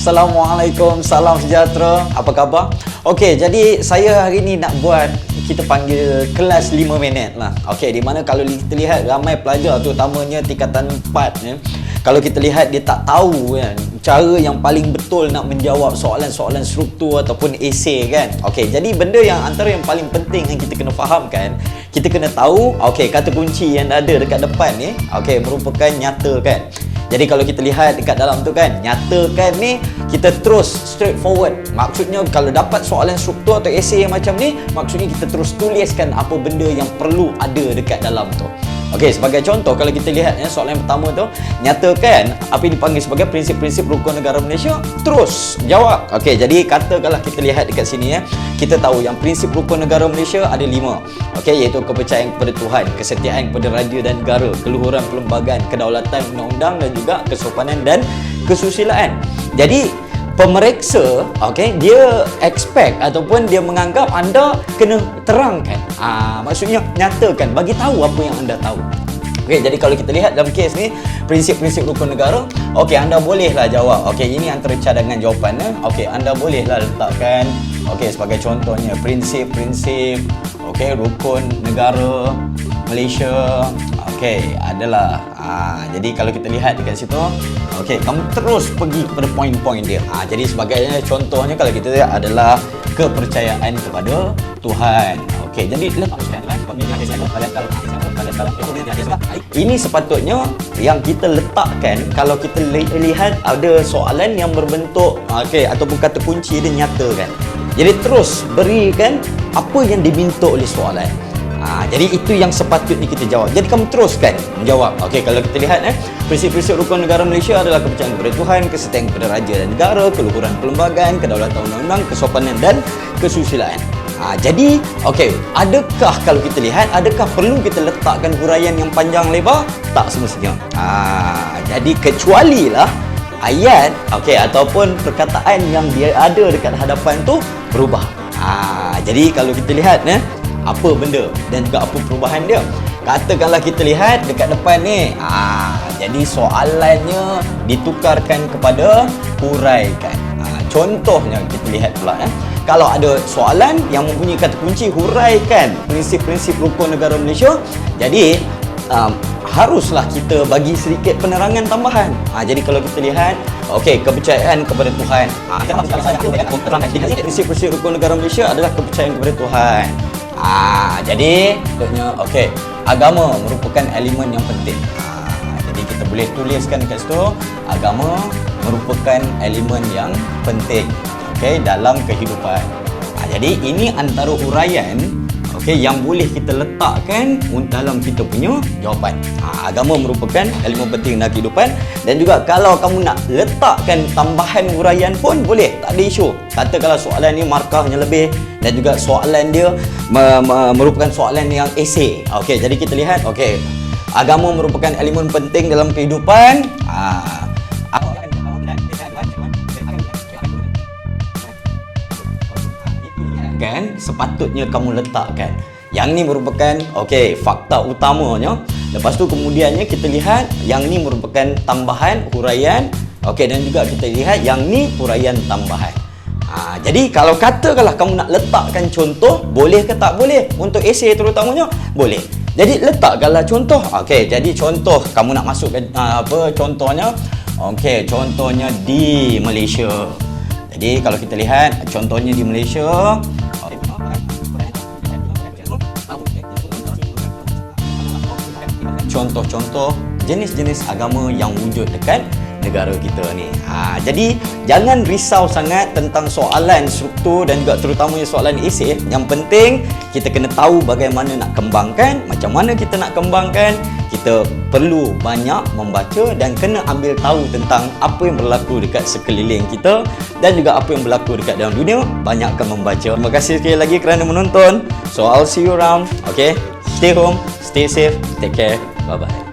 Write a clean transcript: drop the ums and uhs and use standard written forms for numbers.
Assalamualaikum, salam sejahtera. Apa khabar? Okey, jadi saya hari ni nak buat, kita panggil kelas 5 minit lah. Okey, di mana kalau kita lihat ramai pelajar terutamanya tingkatan 4 ya. Kalau kita lihat dia tak tahu kan cara yang paling betul nak menjawab soalan-soalan struktur ataupun esei kan. Okey, jadi benda yang antara yang paling penting yang kita kena fahamkan, kita kena tahu okey kata kunci yang ada dekat depan ni okey merupakan nyata kan. Jadi kalau kita lihat dekat dalam tu kan, nyatakan ni kita terus straight forward. Maksudnya kalau dapat soalan struktur atau esei yang macam ni, maksudnya kita terus tuliskan apa benda yang perlu ada dekat dalam tu. Okey, sebagai contoh kalau kita lihat ya, soalan yang pertama tu, nyatakan apa yang dipanggil sebagai prinsip-prinsip rukun negara Malaysia, terus jawab. Okey, jadi katakanlah kita lihat dekat sini ya, kita tahu yang prinsip rukun negara Malaysia ada 5. Okey, iaitu kepercayaan kepada Tuhan, kesetiaan kepada raja dan negara, keluhuran perlembagaan, kedaulatan undang-undang dan juga kesopanan dan kesusilaan. Jadi pemeriksa, okey, dia expect ataupun dia menganggap anda kena terangkan. Maksudnya nyatakan, bagi tahu apa yang anda tahu. Okey, jadi kalau kita lihat dalam kes ni, prinsip-prinsip rukun negara, okey, anda bolehlah jawab. Okey, ini antara cadangan jawapan ya. Okey, anda bolehlah letakkan okey sebagai contohnya prinsip-prinsip okey rukun negara Malaysia. Okey, adalah jadi kalau kita lihat dekat situ, okey, kamu terus pergi kepada poin-poin dia. Jadi sebagai contohnya kalau kita lihat adalah kepercayaan kepada Tuhan. Okey, jadi ini sepatutnya yang kita letakkan kalau kita lihat ada soalan yang berbentuk okey ataupun kata kunci dia nyatakan. Jadi terus berikan apa yang diminta oleh soalan. Jadi itu yang sepatutnya kita jawab. Jadi kamu teruskan menjawab. Okey, kalau kita lihat prinsip-prinsip rukun negara Malaysia adalah kepercayaan kepada Tuhan, kesetiaan kepada raja dan negara, keluhuran perlembagaan, kedaulatan undang-undang, kesopanan dan kesusilaan. Jadi okey, adakah kalau kita lihat adakah perlu kita letakkan huraian yang panjang lebar? Tak semestinya. Jadi kecuali lah ayat okey ataupun perkataan yang dia ada dekat hadapan tu berubah. Jadi kalau kita lihat apa benda dan juga apa perubahan dia. Katakanlah kita lihat dekat depan ni, jadi soalannya ditukarkan kepada huraikan. Contohnya kita lihat pula kalau ada soalan yang mempunyai kata kunci huraikan prinsip-prinsip rukun negara Malaysia, jadi haruslah kita bagi sedikit penerangan tambahan. Jadi kalau kita lihat okey, kepercayaan kepada Tuhan. Prinsip-prinsip rukun negara Malaysia adalah kepercayaan kepada Tuhan. Jadi contohnya okey, agama merupakan elemen yang penting. Jadi kita boleh tuliskan dekat situ, agama merupakan elemen yang penting okey dalam kehidupan. Jadi ini antara huraian okey yang boleh kita letakkan dalam kita punya jawapan. Agama merupakan elemen penting dalam kehidupan. Dan juga kalau kamu nak letakkan tambahan huraian pun boleh, tak ada isu. Katakanlah soalan ni markahnya lebih dan juga soalan dia merupakan soalan yang esei. Okey, jadi kita lihat okey, agama merupakan elemen penting dalam kehidupan. Kan sepatutnya kamu letakkan yang ni merupakan okey fakta utamanya. Lepas tu kemudiannya kita lihat yang ni merupakan tambahan huraian. Okey, dan juga kita lihat yang ni huraian tambahan. Jadi kalau katakanlah kamu nak letakkan contoh, boleh ke tak boleh untuk esei terutamanya? Boleh. Jadi letakkanlah contoh. Okey, jadi contoh kamu nak masukkan apa contohnya? Okey, contohnya di Malaysia. Jadi kalau kita lihat contohnya di Malaysia, contoh-contoh jenis-jenis agama yang wujud dekat negara kita ni. Jadi jangan risau sangat tentang soalan struktur dan juga terutamanya soalan esei. Yang penting kita kena tahu bagaimana nak kembangkan. Macam mana kita nak kembangkan, kita perlu banyak membaca dan kena ambil tahu tentang apa yang berlaku dekat sekeliling kita dan juga apa yang berlaku dekat dalam dunia. Banyakkan membaca. Terima kasih sekali lagi kerana menonton. So I'll see you around. Okay, stay home, stay safe, take care. Bye-bye.